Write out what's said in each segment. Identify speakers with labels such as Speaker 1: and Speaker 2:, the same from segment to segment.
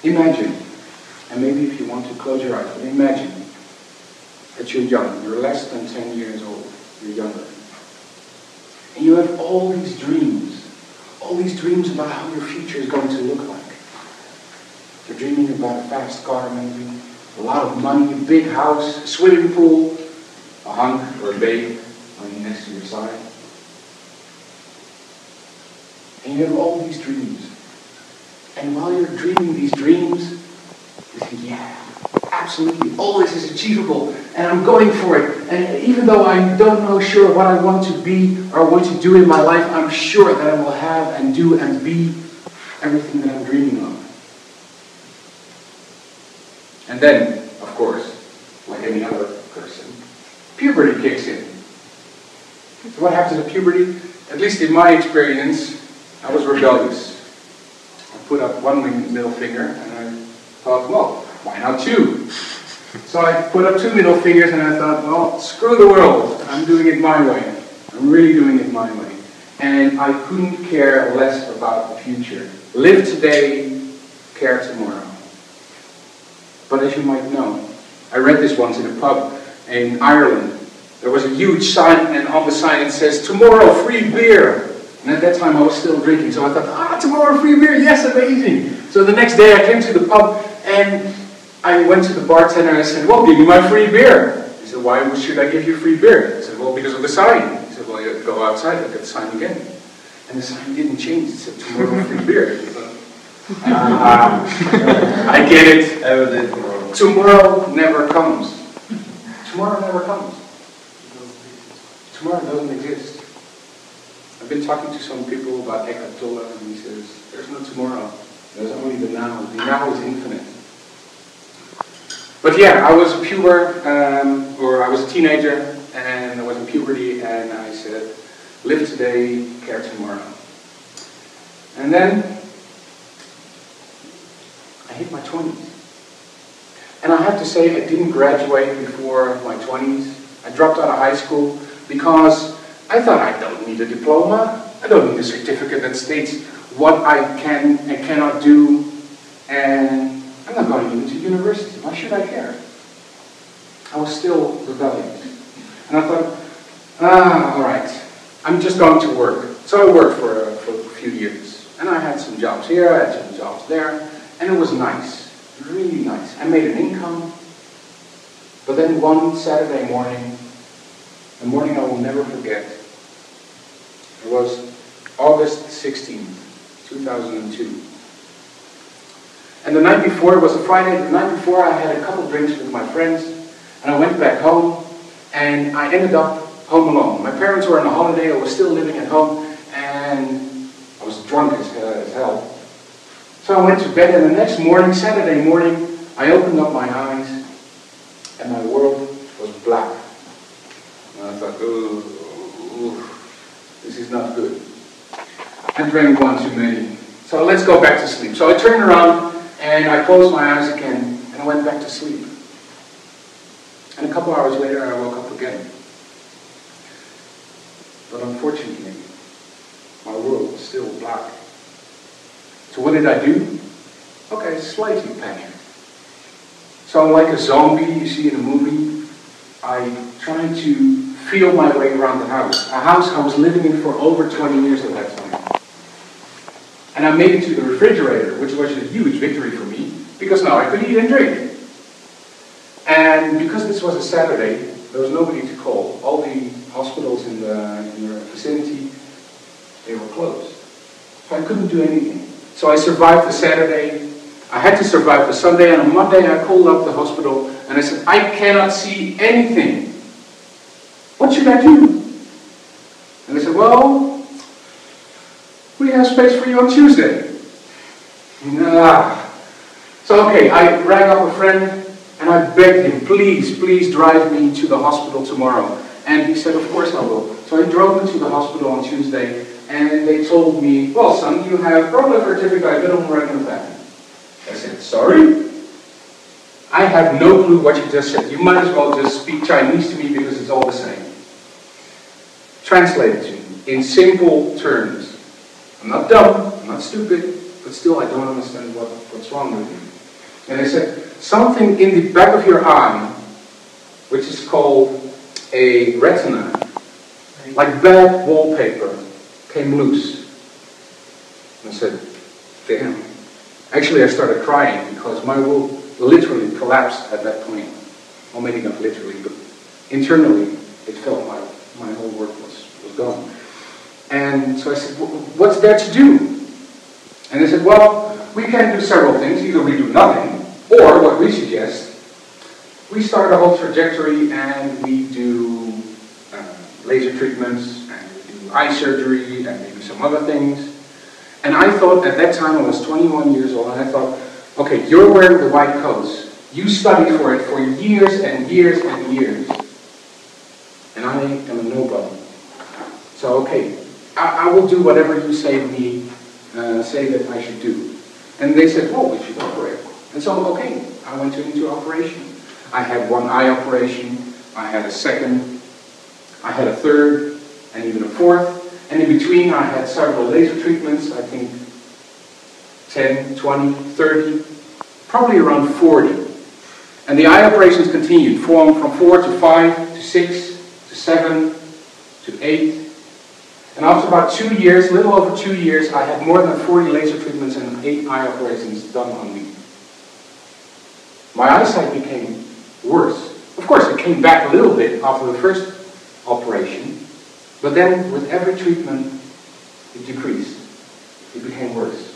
Speaker 1: Imagine, and maybe if you want to close your eyes, but imagine that you're young, you're less than 10 years old, you're younger. And you have all these dreams about how your future is going to look like. You're dreaming about a fast car maybe, a lot of money, a big house, a swimming pool, a hunk or a babe lying next to your side. And you have all these dreams. And while you're dreaming these dreams, you think, yeah, absolutely, all this is achievable, and I'm going for it. And even though I don't know sure what I want to be or want to do in my life, I'm sure that I will have and do and be everything that I'm dreaming of. And then, of course, like any other person, puberty kicks in. So what happens at puberty? At least in my experience, I was rebellious. I put up one middle finger and I thought, well, why not two? So I put up two middle fingers and I thought, well, screw the world. I'm doing it my way. I'm really doing it my way. And I couldn't care less about the future. Live today, care tomorrow. But as you might know, I read this once in a pub in Ireland. There was a huge sign, and on the sign it says, tomorrow free beer. And at that time I was still drinking, so I thought, tomorrow free beer, yes, amazing. So the next day I came to the pub and I went to the bartender and I said, well, give me my free beer. He said, why should I give you free beer? I said, well, because of the sign. He said, well, you have to go outside, look at the sign again. And the sign didn't change, it said, tomorrow free beer. I get it. Tomorrow never comes. Tomorrow never comes. Tomorrow doesn't exist. I've been talking to some people about Eckhart Tolle, and he says, there's no tomorrow. There's only the now. The now is infinite. But yeah, I was a or I was a teenager, and I was in puberty, and I said, live today, care tomorrow. And then I hit my 20s. And I have to say, I didn't graduate before my 20s. I dropped out of high school because I thought I don't need a diploma. I don't need a certificate that states what I can and cannot do. And I'm not going even to university. Why should I care? I was still rebellious. And I thought, all right, I'm just going to work. So I worked for a few years. And I had some jobs here, I had some jobs there. And it was nice, really nice. I made an income. But then one Saturday morning, a morning I will never forget, it was August 16th, 2002. And the night before, it was a Friday, the night before I had a couple drinks with my friends, and I went back home, and I ended up home alone. My parents were on a holiday, I was still living at home, and I was drunk as hell. So I went to bed, and the next morning, Saturday morning, I opened up my eyes, and my world was black. And I thought, ooh, this is not good. I drank one too many. So let's go back to sleep. So I turned around, and I closed my eyes again, and I went back to sleep. And a couple hours later, I woke up again. But unfortunately, my world was still black. So what did I do? Okay, slightly panicked. So like a zombie you see in a movie, I tried to feel my way around the house. A house I was living in for over 20 years at that time. And I made it to the refrigerator, which was a huge victory for me, because now I could eat and drink. And because this was a Saturday, there was nobody to call. All the hospitals in the vicinity, they were closed. So I couldn't do anything. So I survived the Saturday. I had to survive the Sunday, and on Monday I called up the hospital and I said, I cannot see anything. What should I do? And they said, well, we have space for you on Tuesday. So okay, I rang up a friend and I begged him, please drive me to the hospital tomorrow. And he said, of course I will. So I drove him to the hospital on Tuesday, and they told me, well son, you have proliferative glaucoma. I said, sorry? I have no clue what you just said. You might as well just speak Chinese to me because it's all the same. Translate it to me in simple terms. I'm not dumb, I'm not stupid, but still I don't understand what's wrong with you. And they said, something in the back of your eye, which is called a retina, like bad wallpaper, came loose. And I said, damn. Actually, I started crying because my will literally collapsed at that point. Well, maybe not literally, but internally, it felt like my whole work was gone. And so I said, what's there to do? And they said, well, we can do several things. Either we do nothing, or what we suggest, we start a whole trajectory and we do laser treatments, and we do eye surgery, and maybe some other things. And I thought, at that time, I was 21 years old, and I thought, okay, you're wearing the white coats. You studied for it for years and years and years. And I am a nobody. So, okay, I will do whatever you say that I should do. And they said, well, we should operate. And so, okay, I went into operation. I had one eye operation, I had a second, I had a third, and even a fourth. And in between, I had several laser treatments, I think 10, 20, 30, probably around 40. And the eye operations continued, from 4 to 5 to 6 to 7 to 8. And after about 2 years, a little over 2 years, I had more than 40 laser treatments and 8 eye operations done on me. My eyesight became worse. Of course, it came back a little bit after the first operation, but then with every treatment, it decreased. It became worse.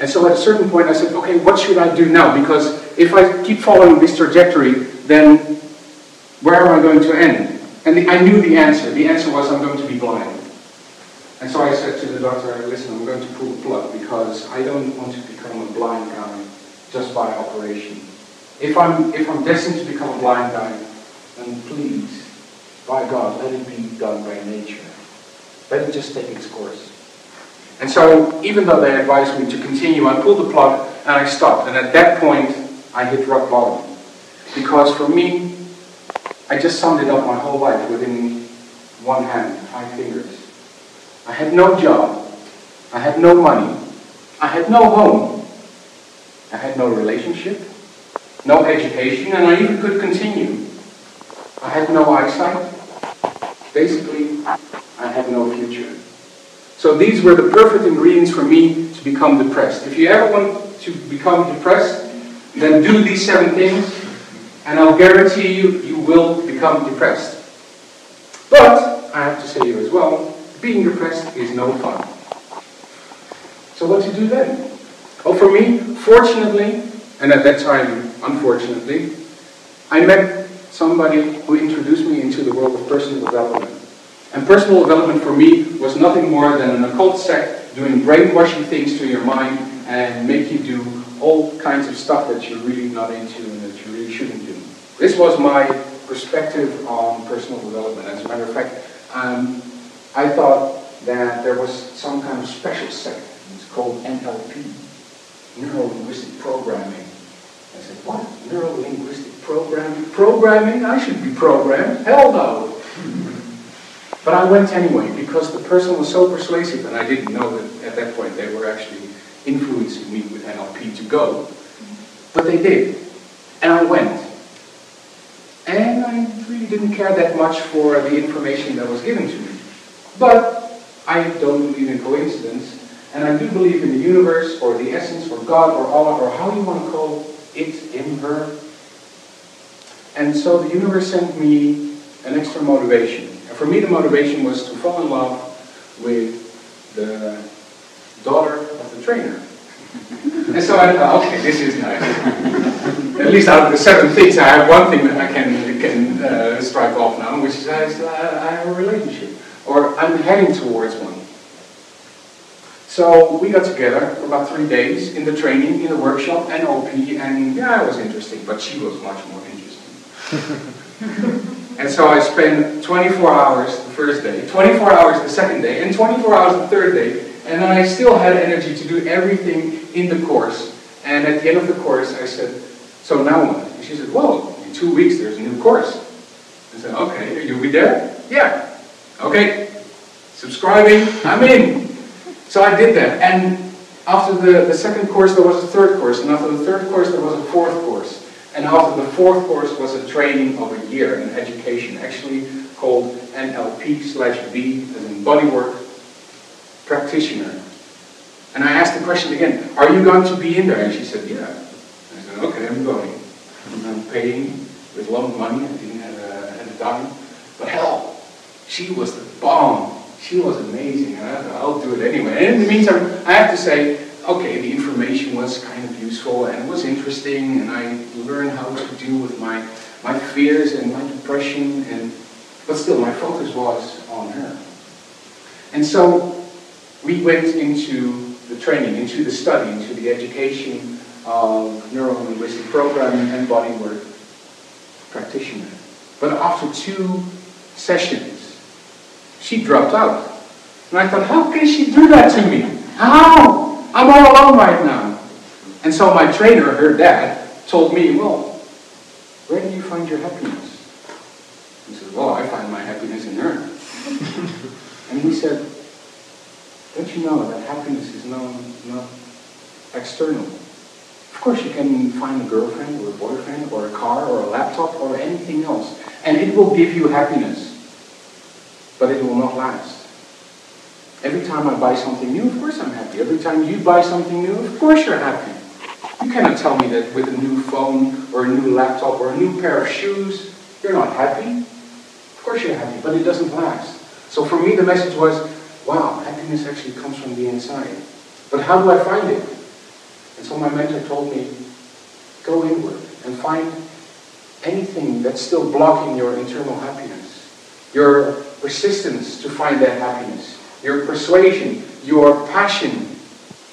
Speaker 1: And so at a certain point, I said, okay, what should I do now? Because if I keep following this trajectory, then where am I going to end? And I knew the answer. The answer was, I'm going to be blind. And so I said to the doctor, listen, I'm going to pull the plug because I don't want to become a blind guy just by operation. If I'm destined to become a blind guy, then please, by God, let it be done by nature. Let it just take its course. And so, even though they advised me to continue, I pulled the plug and I stopped. And at that point, I hit rock bottom. Because for me, I just summed it up my whole life within one hand, 5 fingers. I had no job. I had no money. I had no home. I had no relationship, no education, and I even could continue. I had no eyesight. Basically, I had no future. So these were the perfect ingredients for me to become depressed. If you ever want to become depressed, then do these 7 things, and I'll guarantee you, you will become depressed. But, I have to say you as well, being depressed is no fun. So what to do then? Well, for me, fortunately, and at that time, unfortunately, I met somebody who introduced me into the world of personal development. And personal development for me was nothing more than an occult sect doing brainwashing things to your mind and make you do all kinds of stuff that you're really not into and that you really shouldn't do. This was my perspective on personal development. As a matter of fact, I thought that there was some kind of special sect. It's called NLP, Neuro-Linguistic Programming. I said, what? Neuro-Linguistic Programming? Programming? I should be programmed. Hell no! But I went anyway, because the person was so persuasive, and I didn't know that at that point they were actually influencing me with NLP to go. But they did. And I went. And I really didn't care that much for the information that was given to me. But I don't believe in coincidence, and I do believe in the universe, or the essence, or God, or Allah, or how you want to call it, him, her. And so the universe sent me an extra motivation. And for me the motivation was to fall in love with the daughter of the trainer. And so I thought, okay, this is nice. At least out of the 7 things, I have one thing that I can strike off now, which is I have a relationship. Or I'm heading towards one. So we got together for about 3 days in the training, in the workshop, NLP, and yeah, it was interesting, but she was much more interesting. And so I spent 24 hours the first day, 24 hours the second day, and 24 hours the third day, and then I still had energy to do everything in the course. And at the end of the course, I said, so now what? And she said, well, in 2 weeks there's a new course. I said, okay, you'll be there? Yeah. Okay. Subscribing, I'm in. So I did that, and After the second course, there was a third course, and after the third course, there was a fourth course. And after the fourth course was a training of a year in education, actually called NLP/B, as in bodywork practitioner. And I asked the question again, are you going to be in there? And she said, yeah. I said, okay, I'm going. And I'm paying with loan money. I didn't have a dime. But hell, she was the bomb. She was amazing. And I thought, I'll do it anyway. And in the meantime, I have to say, okay, the information was kind of useful and it was interesting. And I learned how to deal with my fears and my depression. But still, my focus was on her. And so we went into the training, into the study, into the education of neuro-linguistic programming and bodywork practitioner. But after 2 sessions, she dropped out. And I thought, how can she do that to me? How? I'm all alone right now. And so my trainer, her dad, told me, well, where do you find your happiness? He said, well, I find my happiness in her. And he said, don't you know that happiness is not external? Of course you can find a girlfriend or a boyfriend or a car or a laptop or anything else. And it will give you happiness. But it will not last. Every time I buy something new, of course I'm happy. Every time you buy something new, of course you're happy. You cannot tell me that with a new phone or a new laptop or a new pair of shoes, you're not happy. Of course you're happy, but it doesn't last. So for me the message was, wow, happiness actually comes from the inside. But how do I find it? And so my mentor told me, go inward and find anything that's still blocking your internal happiness. Your persistence to find that happiness. Your persuasion, your passion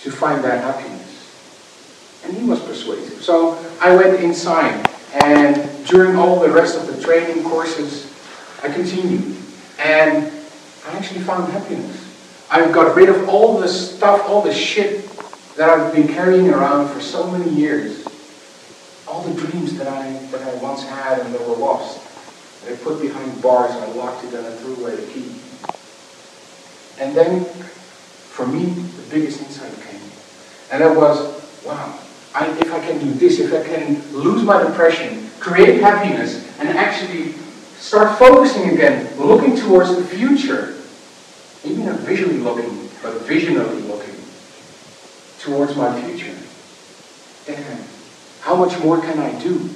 Speaker 1: to find that happiness. And he was persuasive. So I went inside, and during all the rest of the training courses, I continued. And I actually found happiness. I got rid of all the stuff, all the shit that I've been carrying around for so many years. All the dreams that I once had and that were lost. I put behind bars, I locked it, and I threw away the key. And then, for me, the biggest insight came. And that was, wow, if I can do this, if I can lose my depression, create happiness, and actually start focusing again, looking towards the future, even not visually looking, but visionally looking towards my future. And how much more can I do?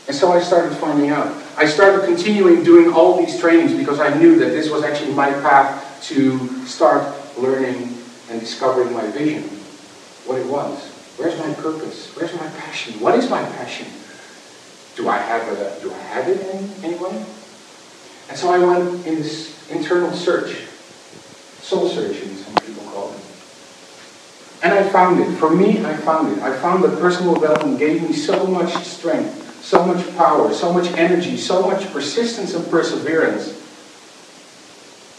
Speaker 1: And so I started finding out. I started continuing doing all these trainings because I knew that this was actually my path to start learning and discovering my vision. What it was. Where's my purpose? Where's my passion? What is my passion? Do I have it in any way? And so I went in this internal search. Soul searching, some people call it. And I found it. For me, I found it. I found that personal development gave me so much strength, so much power, so much energy, so much persistence and perseverance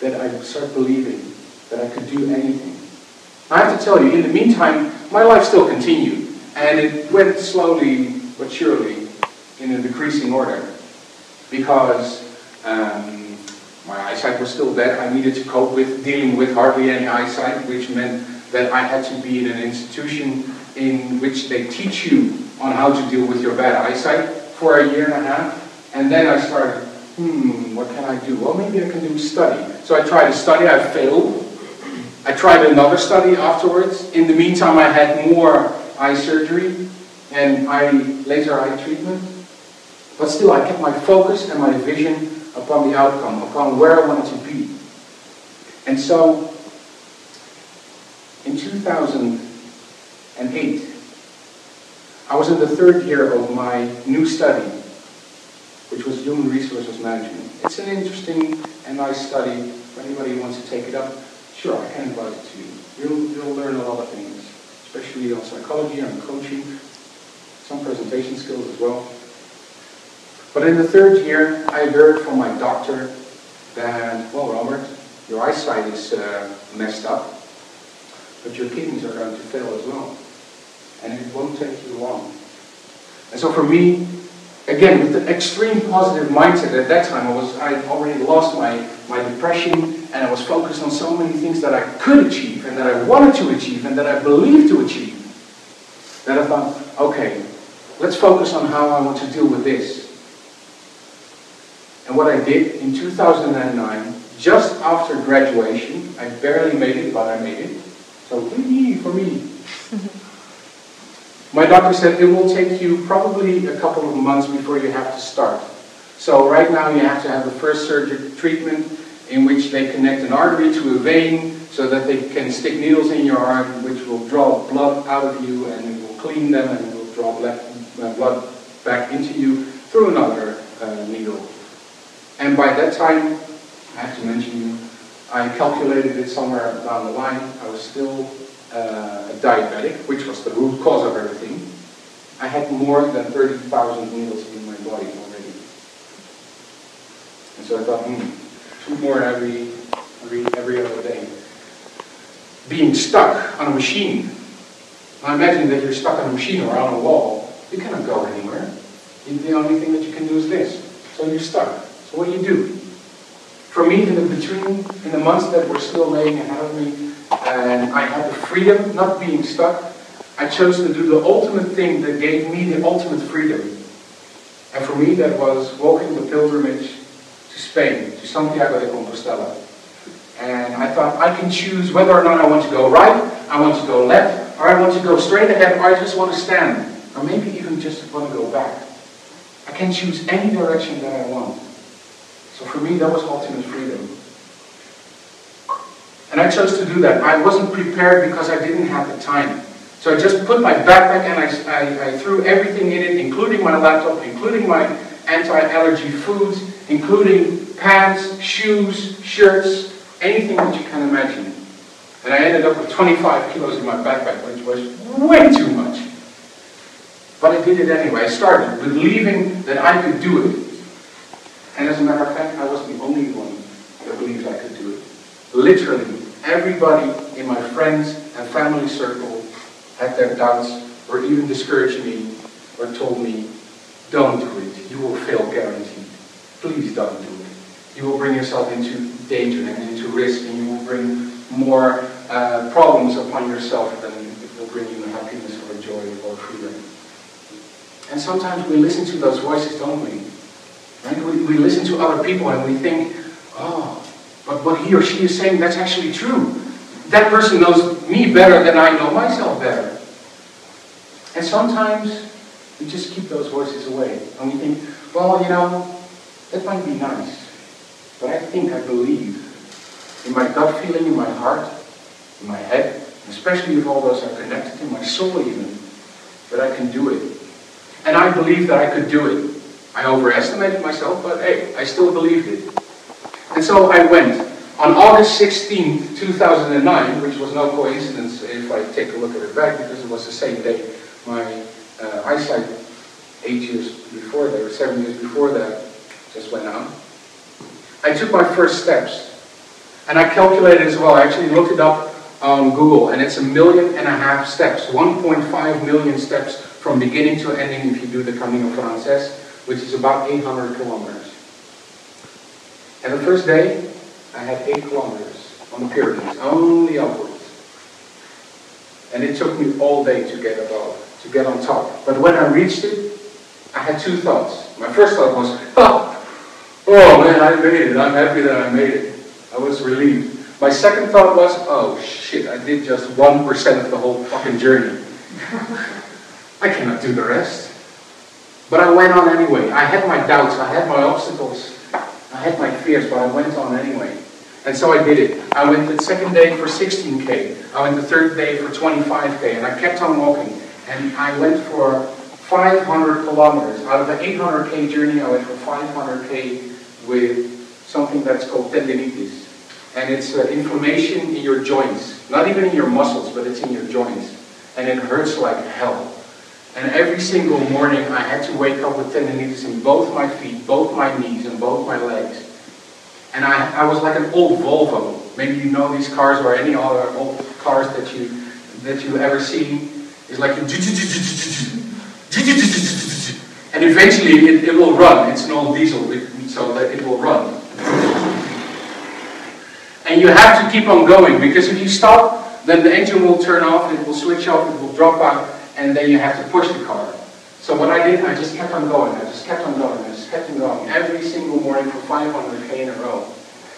Speaker 1: that I started believing that I could do anything. I have to tell you, in the meantime, my life still continued. And it went slowly but surely in a decreasing order. Because my eyesight was still bad. I needed to cope with dealing with hardly any eyesight, which meant that I had to be in an institution in which they teach you on how to deal with your bad eyesight for a year and a half. And then I started, what can I do? Well, maybe I can do study. So I tried to study, I failed. I tried another study afterwards. In the meantime, I had more eye surgery and laser eye treatment. But still, I kept my focus and my vision upon the outcome, upon where I wanted to be. And so, in 2008, I was in the 3rd year of my new study, which was Human Resources Management. It's an interesting and nice study. If anybody wants to take it up, sure, I can advise it to you. You'll learn a lot of things, especially on psychology and coaching, some presentation skills as well. But in the 3rd year, I heard from my doctor that, well, Robert, your eyesight is messed up, but your kidneys are going to fail as well. And it won't take you long. And so for me, again, with the extreme positive mindset at that time, I had already lost my depression, and I was focused on so many things that I could achieve, and that I wanted to achieve, and that I believed to achieve, that I thought, okay, let's focus on how I want to deal with this. And what I did in 2009, just after graduation, I barely made it, but I made it. So, wee for me. My doctor said it will take you probably a couple of months before you have to start. So right now you have to have the first surgery treatment in which they connect an artery to a vein so that they can stick needles in your arm, which will draw blood out of you, and it will clean them, and it will draw blood back into you through another needle. And by that time, I have to mention you, I calculated it somewhere down the line, I was still a diabetic, which was the root cause of everything. I had more than 30,000 needles in my body already. And so I thought, 2 more every other day. Being stuck on a machine. Now imagine that you're stuck on a machine or on a wall. You cannot go anywhere. The only thing that you can do is this. So you're stuck. So what do? For me, in the months that were still laying ahead of me, and I had the freedom, not being stuck, I chose to do the ultimate thing that gave me the ultimate freedom. And for me, that was walking the pilgrimage to Spain, to Santiago de Compostela. And I thought, I can choose whether or not I want to go right, I want to go left, or I want to go straight ahead, or I just want to stand. Or maybe even just want to go back. I can choose any direction that I want. So for me, that was ultimate freedom. And I chose to do that. I wasn't prepared because I didn't have the time. So I just put my backpack and I threw everything in it, including my laptop, including my anti-allergy foods, including pants, shoes, shirts, anything that you can imagine. And I ended up with 25 kilos in my backpack, which was way too much. But I did it anyway. I started believing that I could do it. And as a matter of fact, I was the only one that believed I could do it. Literally, everybody in my friends and family circle had their doubts, or even discouraged me, or told me, don't do it, you will fail guaranteed. Please don't do it. You will bring yourself into danger and into risk, and you will bring more problems upon yourself than it will bring you happiness or joy or freedom. And sometimes we listen to those voices, don't we? Right? We listen to other people and we think, oh, but what he or she is saying, that's actually true. That person knows me better than I know myself better. And sometimes we just keep those voices away. And we think, well, you know, that might be nice. But I think I believe in my gut feeling, in my heart, in my head, especially if all those are connected, in my soul even, that I can do it. And I believe that I could do it. I overestimated myself, but hey, I still believed it. And so I went. On August 16, 2009, which was no coincidence if I take a look at it back, because it was the same day my eyesight 8 years before that, or 7 years before that, just went out. I took my first steps. And I calculated as well. I actually looked it up on Google, and it's 1.5 million steps. 1.5 million steps from beginning to ending if you do the Camino Frances, which is about 800 kilometers. And the first day, I had 8 kilometers on the Pyrenees, only upwards. And it took me all day to get above, to get on top. But when I reached it, I had 2 thoughts. My first thought was, oh man, I made it. I'm happy that I made it. I was relieved. My second thought was, oh shit, I did just 1% of the whole fucking journey. I cannot do the rest. But I went on anyway. I had my doubts, I had my obstacles, I had my fears, but I went on anyway. And so I did it. I went the second day for 16K. I went the third day for 25K. And I kept on walking. And I went for 500 kilometers. Out of the 800K journey, I went for 500K with something that's called tendinitis. And it's inflammation in your joints. Not even in your muscles, but it's in your joints. And it hurts like hell. And every single morning I had to wake up with tendinitis in both my feet, both my knees, and both my legs. And I was like an old Volvo. Maybe you know these cars or any other old cars that you ever see. It's like and eventually it will run. It's an old diesel, so that it will run. And And you have to keep on going, because if you stop, then the engine will turn off, it will switch off, it will drop out, and then you have to push the car. So what I did, I just kept on going, I just kept on going, I just kept on going, every single morning for 500k in a row.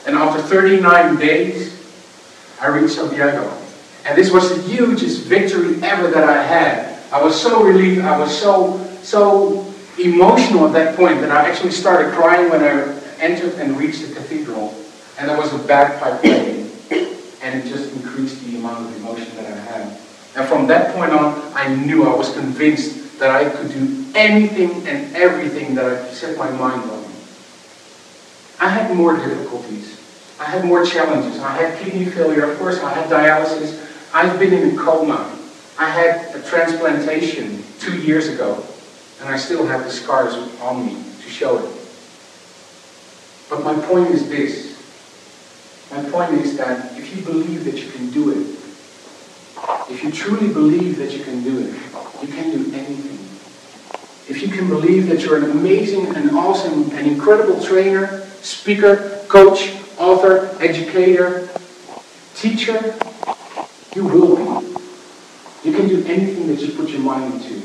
Speaker 1: And after 39 days, I reached Santiago. And this was the hugest victory ever that I had. I was so relieved, I was so emotional at that point that I actually started crying when I entered and reached the cathedral. And there was a bagpipe playing, and it just increased the amount of emotion that I had. And from that point on, I knew, I was convinced that I could do anything and everything that I set my mind on. I had more difficulties. I had more challenges. I had kidney failure, of course. I had dialysis. I've been in a coma. I had a transplantation 2 years ago, and I still have the scars on me to show it. But my point is this. My point is that if you believe that you can do it, if you truly believe that you can do it, you can do anything. If you can believe that you're an amazing and awesome and incredible trainer, speaker, coach, author, educator, teacher, you will be. You can do anything that you put your mind into.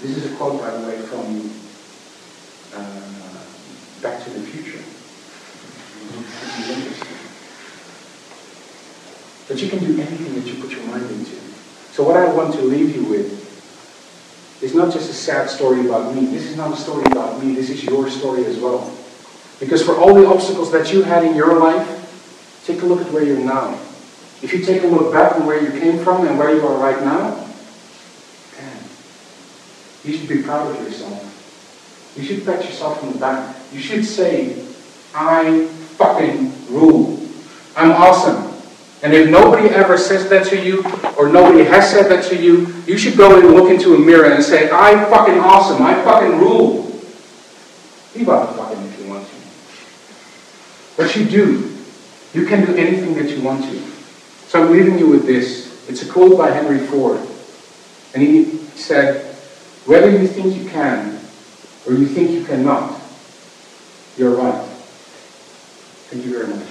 Speaker 1: This is a quote, by the way, from Back to the Future. This is interesting. But you can do anything that you put your mind into. So what I want to leave you with is not just a sad story about me. This is not a story about me. This is your story as well. Because for all the obstacles that you had in your life, take a look at where you're now. If you take a look back on where you came from and where you are right now, man, you should be proud of yourself. You should pat yourself on the back. You should say, I fucking rule. I'm awesome. And if nobody ever says that to you, or nobody has said that to you, you should go and look into a mirror and say, I'm fucking awesome. I fucking rule. Be about the fucking if you want to. But you do. You can do anything that you want to. So I'm leaving you with this. It's a quote by Henry Ford. And he said, whether you think you can, or you think you cannot, you're right. Thank you very much.